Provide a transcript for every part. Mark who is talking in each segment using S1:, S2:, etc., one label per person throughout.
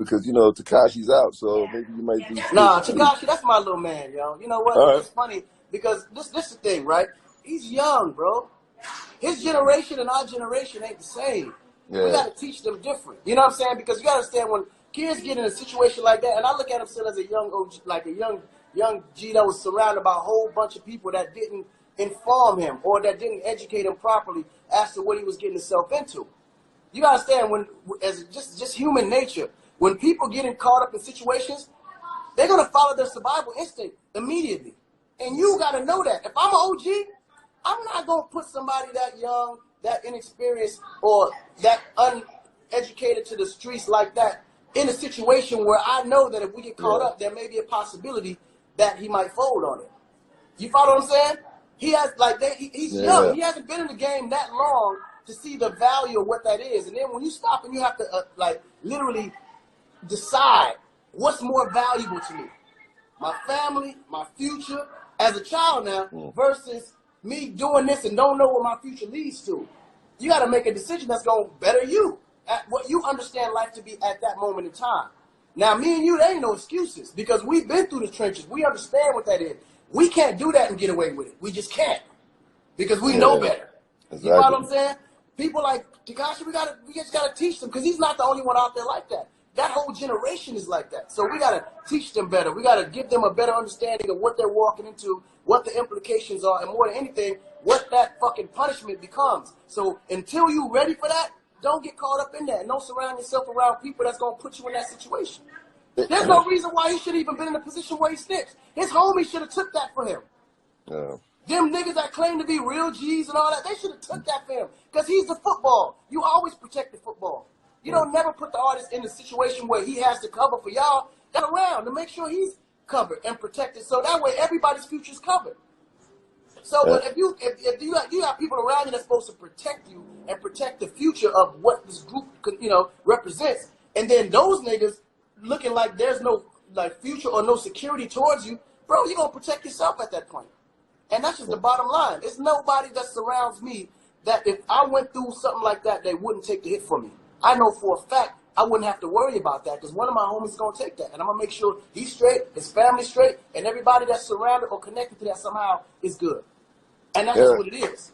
S1: because you know Tekashi's out, so maybe you might be.
S2: Nah, Tekashi, that's my little man, yo. You know what?
S1: All right.
S2: It's funny because this is the thing, right? He's young, bro. His generation and our generation ain't the same.
S1: Yeah.
S2: We got to teach them different. You know what I'm saying? Because you got to understand when kids get in a situation like that, and I look at him still as a young OG, like a young G that was surrounded by a whole bunch of people that didn't inform him or that didn't educate him properly as to what he was getting himself into. You got to understand when, as just human nature, when people getting caught up in situations, they're gonna follow their survival instinct immediately, and you got to know that. If I'm an OG, I'm not gonna put somebody that young, that inexperienced, or that uneducated to the streets like that in a situation where I know that if we get caught up, there may be a possibility that he might fold on it. You follow what I'm saying? He has he's young. He hasn't been in the game that long to see the value of what that is. And then when you stop and you have to literally decide what's more valuable to me, my family, my future as a child now, versus me doing this and don't know what my future leads to. You got to make a decision that's going to better you at what you understand life to be at that moment in time. Now, me and you, there ain't no excuses because we've been through the trenches. We understand what that is. We can't do that and get away with it. We just can't because we know better. Exactly. You know what I'm saying? People like Tekashi, we just gotta teach them because he's not the only one out there like that. That whole generation is like that. So we gotta teach them better. We gotta give them a better understanding of what they're walking into, what the implications are, and more than anything, what that fucking punishment becomes. So until you ready for that, don't get caught up in that. And don't surround yourself around people that's gonna put you in that situation. There's no reason why he should have even been in a position where he snitched. His homie should have took that for him. Yeah. Them niggas that claim to be real G's and all that, they should have took that for him. Because he's the football. You always protect the football. You don't never put the artist in a situation where he has to cover for y'all. Get around to make sure he's covered and protected. So that way everybody's future is covered. So but if you got people around you that's supposed to protect you and protect the future of what this group represents, and then those niggas looking like there's no future or no security towards you, bro, you're gonna protect yourself at that point. And that's just the bottom line. It's nobody that surrounds me that if I went through something like that, they wouldn't take the hit for me. I know for a fact I wouldn't have to worry about that because one of my homies is going to take that. And I'm going to make sure he's straight, his family's straight, and everybody that's surrounded or connected to that somehow is good. And that's just what it is.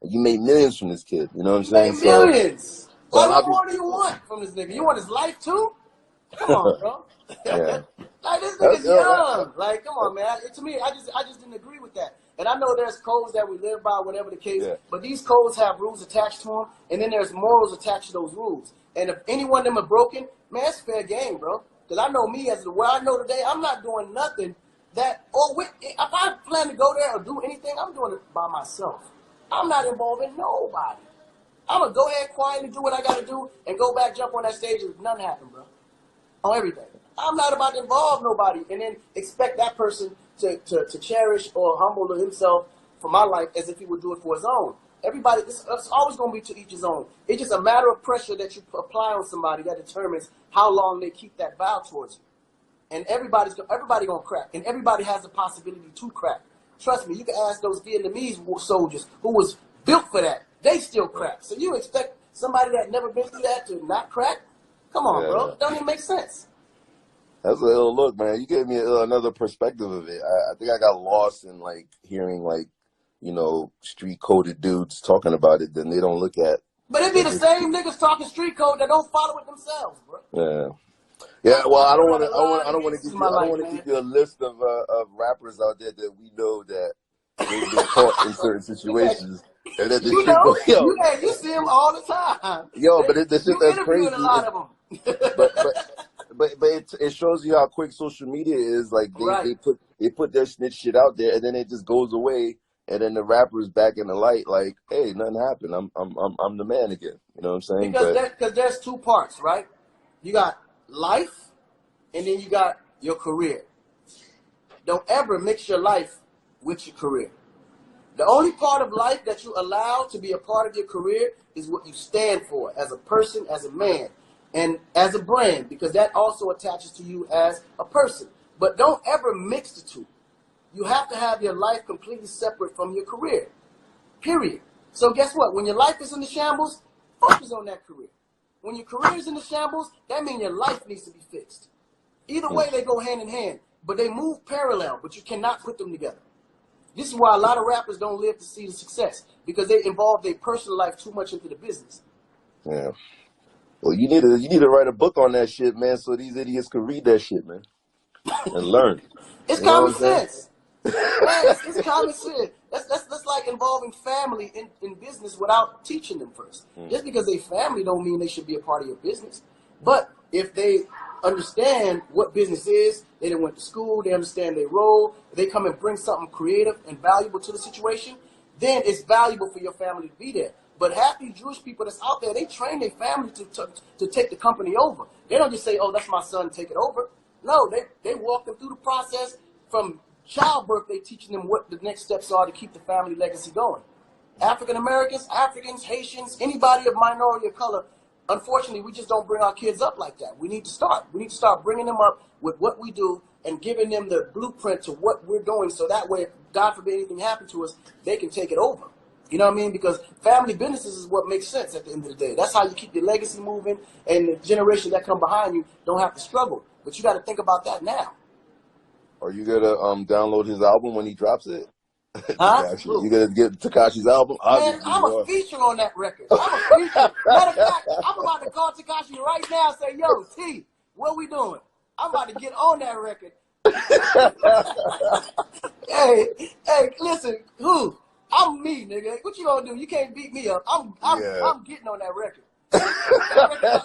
S1: You made millions from this kid. You know what I'm saying?
S2: Millions. What more do you want from this nigga? You want his life too? Come on, bro. Like, this nigga's young. Like, come on, man. To me, I just didn't agree with that. And I know there's codes that we live by, whatever the case, but these codes have rules attached to them, and then there's morals attached to those rules. And if any one of them are broken, man, it's fair game, bro. Because I know me as the way I know today, I'm not doing nothing that, if I plan to go there or do anything, I'm doing it by myself. I'm not involving nobody. I'm going to go ahead quietly, do what I got to do, and go back, jump on that stage, and nothing happened, bro. On everything. I'm not about to involve nobody and then expect that person to cherish or humble himself for my life as if he would do it for his own. Everybody, it's always going to be to each his own. It's just a matter of pressure that you apply on somebody that determines how long they keep that vow towards you. And everybody going to crack. And everybody has the possibility to crack. Trust me, you can ask those Vietnamese soldiers who was built for that. They still crack. So you expect somebody that never been through that to not crack? Come on, bro. It don't even make sense.
S1: That's a ill look, man. You gave me another perspective of it. I think I got lost in hearing street coded dudes talking about it. Then they don't look at.
S2: But it be the same niggas talking street code that don't follow it themselves, bro.
S1: Yeah. Well, I don't want to give you a list of rappers out there that we know that they've been caught in certain situations. And that
S2: you see them all the time.
S1: But the shit that's crazy.
S2: A lot of them.
S1: But it shows you how quick social media is. Like they put their snitch shit out there, and then it just goes away, and then the rapper's back in the light. Like, hey, nothing happened. I'm the man again. You know what I'm saying?
S2: Because there's two parts, right? You got life, and then you got your career. Don't ever mix your life with your career. The only part of life that you allow to be a part of your career is what you stand for as a person, as a man. And as a brand, because that also attaches to you as a person. But don't ever mix the two. You have to have your life completely separate from your career. Period. So guess what? When your life is in the shambles, focus on that career. when your career is in the shambles, that means your life needs to be fixed. Either way, they go hand in hand, but they move parallel, but you cannot put them together. This is why a lot of rappers don't live to see the success, because they involve their personal life too much into the business.
S1: Yeah. Well, you need to write a book on that shit, man, so these idiots can read that shit, man, and learn.
S2: It's
S1: You know
S2: common
S1: what I'm saying?
S2: sense. Man, it's common sense. That's like involving family in business without teaching them first. Just because they family don't mean they should be a part of your business. But if they understand what business is, they done went to school, they understand their role, they come and bring something creative and valuable to the situation, then it's valuable for your family to be there. But half these Jewish people that's out there, they train their family to take the company over. They don't just say, oh, that's my son, take it over. No, they walk them through the process from childbirth. They teaching them what the next steps are to keep the family legacy going. African Americans, Africans, Haitians, anybody of minority of color, unfortunately, we just don't bring our kids up like that. We need to start. We need to start bringing them up with what we do and giving them the blueprint to what we're doing, so that way, if God forbid anything happened to us, they can take it over. You know what I mean? Because family businesses is what makes sense at the end of the day. That's how you keep your legacy moving, and the generation that come behind you don't have to struggle. But you got to think about that now.
S1: Are you gonna download his album when he drops it?
S2: Huh?
S1: You gonna get Tekashi's album?
S2: Man, I'm a feature on that record. I'm a feature. Matter of fact, I'm about to call Tekashi right now and say, yo, T, what we doing? I'm about to get on that record. hey, listen, who? I'm me, nigga. What you gonna do? You can't beat me up. I'm getting on that record.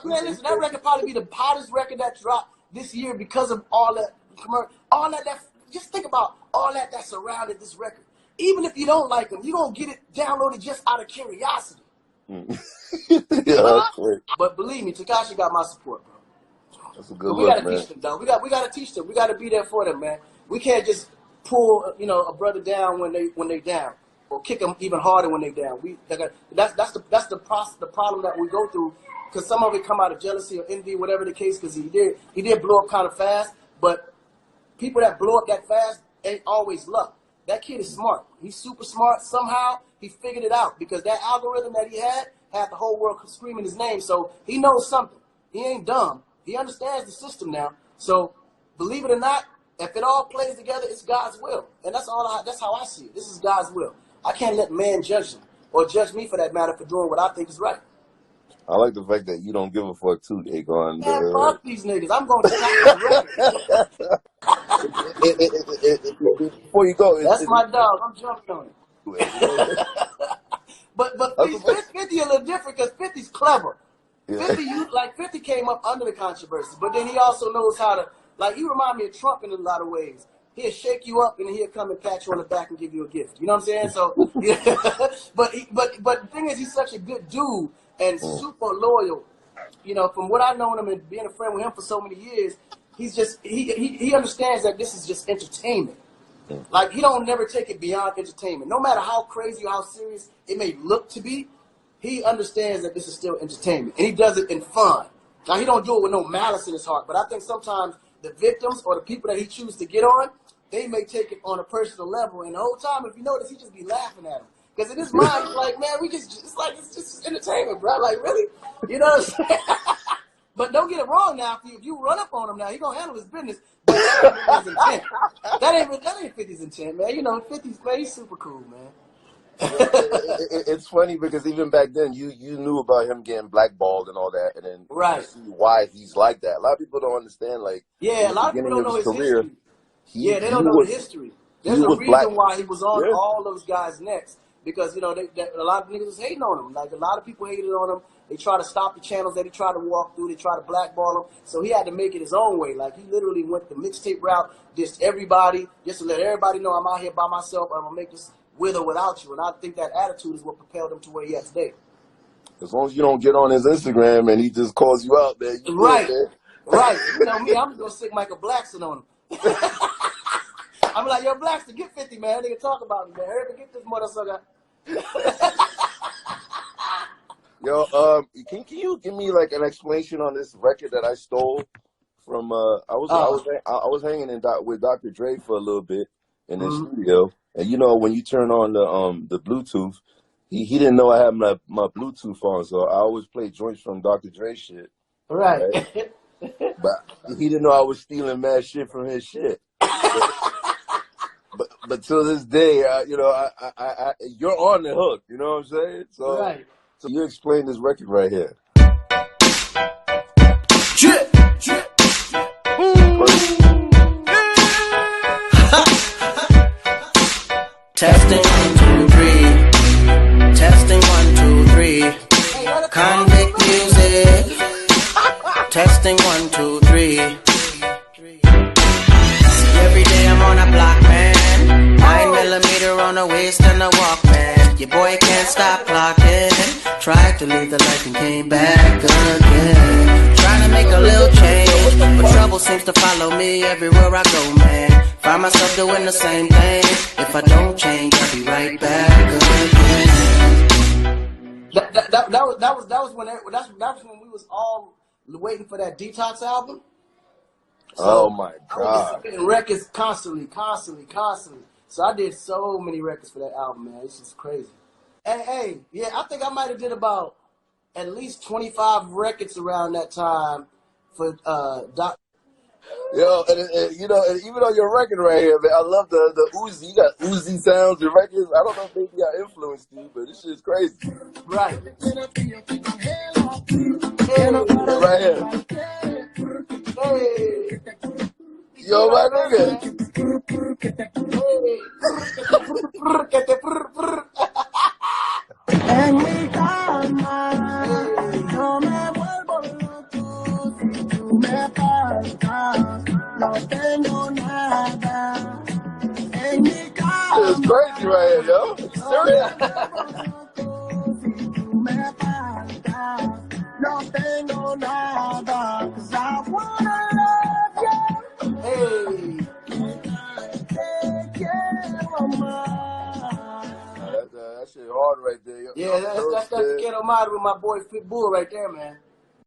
S2: Man, listen, that record probably be the hottest record that dropped this year because of all that just think about all that surrounded this record. Even if you don't like them, you're going to get it downloaded just out of curiosity. But believe me, Tekashi got my support, bro.
S1: That's a good
S2: we got to teach them, though. We got to teach them. We got to be there for them, man. We can't just pull, a brother down when they down, or kick them even harder when they down. That's the problem that we go through, because some of it come out of jealousy or envy, whatever the case. Because he did blow up kind of fast, but people that blow up that fast ain't always luck. That kid is smart. He's super smart. Somehow he figured it out, because that algorithm that he had the whole world screaming his name. So he knows something. He ain't dumb. He understands the system now. So believe it or not, if it all plays together, it's God's will. And that's how I see it. This is God's will. I can't let man judge him, or judge me for that matter, for doing what I think is right.
S1: I like the fact that you don't give a fuck too, AKON.
S2: Man, fuck these niggas. I'm going to check the record.
S1: Before you go,
S2: that's my dog. I'm jumping on it. but 50 a little different, because 50's clever. Yeah. 50 came up under the controversy, but then he also knows how to, he remind me of Trump in a lot of ways. He'll shake you up, and then he'll come and pat you on the back and give you a gift. You know what I'm saying? So, yeah. but the thing is, he's such a good dude and super loyal. From what I've known him and being a friend with him for so many years, he's just he understands that this is just entertainment. Like, he don't never take it beyond entertainment. No matter how crazy or how serious it may look to be, he understands that this is still entertainment, and he does it in fun. Now, he don't do it with no malice in his heart, but I think sometimes the victims or the people that he chooses to get on, they may take it on a personal level, and the whole time, if you notice, he just be laughing at him. Because in his mind, he's like, man, it's just entertainment, bro. Like, really? You know what I'm saying? But don't get it wrong now. If you run up on him now, he going to handle his business. But that ain't his intent. That ain't 50's intent, man. 50's, man, he's super cool, man.
S1: It's funny, because even back then, you knew about him getting blackballed and all that, and then you see why he's like that. A lot of people don't understand,
S2: a lot of people don't know his history. They don't know the history. There's a reason why he was on all those guys' necks, because, a lot of niggas was hating on him. Like, a lot of people hated on him. They try to stop the channels that he tried to walk through. They try to blackball him. So he had to make it his own way. Like, he literally went the mixtape route, dissed everybody, just to let everybody know I'm out here by myself. I'm going to make this with or without you. And I think that attitude is what propelled him to where he is today.
S1: As long as you don't get on his Instagram and he just calls you out, man.
S2: Right. Right. You know me, I'm going to stick Michael Blackson on him. I'm like, yo, Blackson, get 50, man. They can talk about me, man. Hurry up and get this motherfucker.
S1: Yo, can you give me an explanation on this record that I stole from? I was hanging with Dr. Dre for a little bit in his studio, and when you turn on the Bluetooth, he didn't know I had my Bluetooth on, so I always play joints from Dr. Dre shit.
S2: Right.
S1: But he didn't know I was stealing mad shit from his shit. But till this day, you know, I you're on the hook. You know what I'm saying? So,
S2: right.
S1: So you explain this record right here.
S2: Drip, drip, Testing 1, 2, 3. Testing 1, 2, 3. Convict music. Testing 1, 2, 3. See, every day I'm on a block, man. 9mm on the waist and a Walkman. Your boy can't stop clocking. Tried to leave the life and came back again. Trying to make a little change, but trouble seems to follow me everywhere I go, man. Find myself doing the same thing. If I don't change, I'll be right back again. That was when we was all waiting for that Detox album. So
S1: oh my God!
S2: I was submitting records constantly. So I did so many records for that album, man. It's just crazy. Hey, yeah, I think I might have did about at least 25 records around that time for Doc.
S1: Yo, and you know, and even on your record right here, man, I love the Uzi. You got Uzi sounds in records. I don't know if maybe I influenced you, but this shit's crazy.
S2: Right.
S1: Right here.
S2: Hey.
S1: Yo, my nigga.
S3: En mi cama no me vuelvo loco si tú me faltas, no tengo nada. En mi cama
S1: This is crazy right here, yo. Serious?
S3: si tú me faltas, no tengo nada. 'Cause I wanna love you.
S2: Hey.
S1: That shit hard right there.
S2: Yeah, that's that Quiero Madre with my boy Pitbull right there, man.